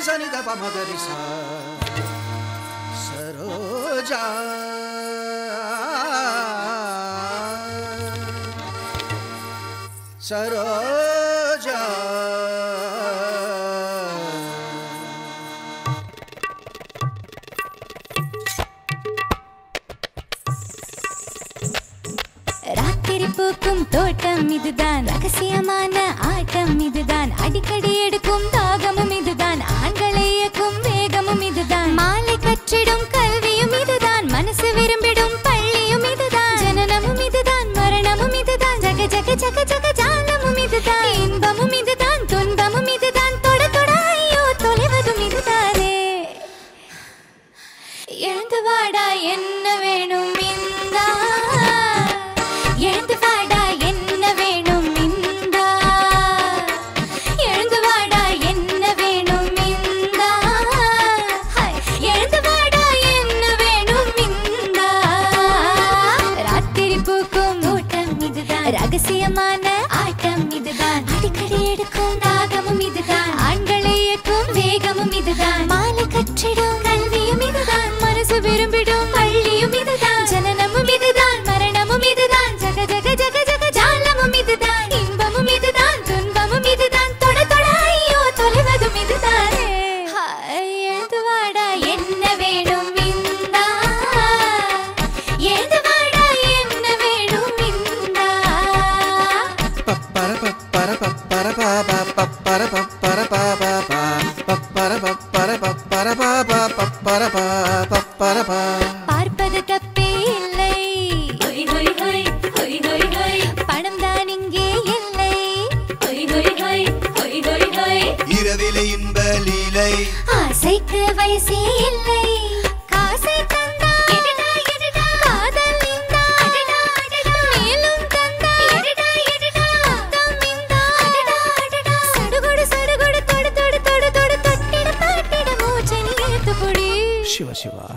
sani da pa magari sa saroja saroja ராத்திரி பூக்கும் தோட்டம் இதுதான் ரகசியமான ஆட்டம் இதுதான் அடிக்கடி எடுக்கும் தாகமும் இதுதான் ஆண்களை இயக்கும் வேகமும் இதுதான் மாலை கற்றிடும் கல்வியும் இதுதான் மனசு விரும்பிடும் பள்ளியும் இதுதான் ஜனனமும் இதுதான் மரணமும் இதுதான் ஜக ஜக ஜக ஜக ஜாலமும் இதுதான் இன்பமும் இதுதான் துன்பமும் இதுதான் தொட தொட ஐயோ தொலைவதும் இதுதானே எழுந்து வாடா என்ன வேணும் இந்தா எழுந்து வாடா என்ன வேணும் இந்தா எழுந்து வாடா என்ன வேணும் இந்தா எழுந்து வாடா என்ன வேணும் இந்தா ராத்திரி பூக்கும் தோட்டம் இதுதான் ரகசியமான ஆட்டம் இதுதான் அடிக்கடி எடுக்கும் தாகமும் இதுதான் ஆண்களை இயக்கும் வேகமும் இதுதான் மாலை கற்றிடும் கல்வியும் இதுதான் மனசு விரும்பிடும் பள்ளியும் இதுதான் ஜனனமும் இதுதான் மரணமும் இதுதான் ஜக ஜக ஜக ஜக ஜாலமும் இதுதான் இன்பமும் இதுதான் துன்பமும் இதுதான் தொட தொட ஐயோ தொலைவதும் இதுதானே எழுந்து வாடா என்ன வேணும் இந்தா எழுந்து வாடா என்ன வேணும் இந்தா பப்பர பப்பர பப்பர பாபா பப்பர பப்பர பாபா பப்பர பப்பர பப்பர பாபா பப்பர பப்பர பா பார்ப்பது தப்பே இல்லை பணம் தான் இங்கே இல்லை இரவிலே இன்ப லீலை ஆசைக்கு வயசே இல்லை காசை தந்தா காதல் இந்தா மேலும் தந்தா முத்தம் இந்தா சடுகுடு சடுகுடு தொடு தொடு தொடு தொடு தொட்டிட பாட்டிட மூச்சை நீர்த்து பொடி சிவ சிவா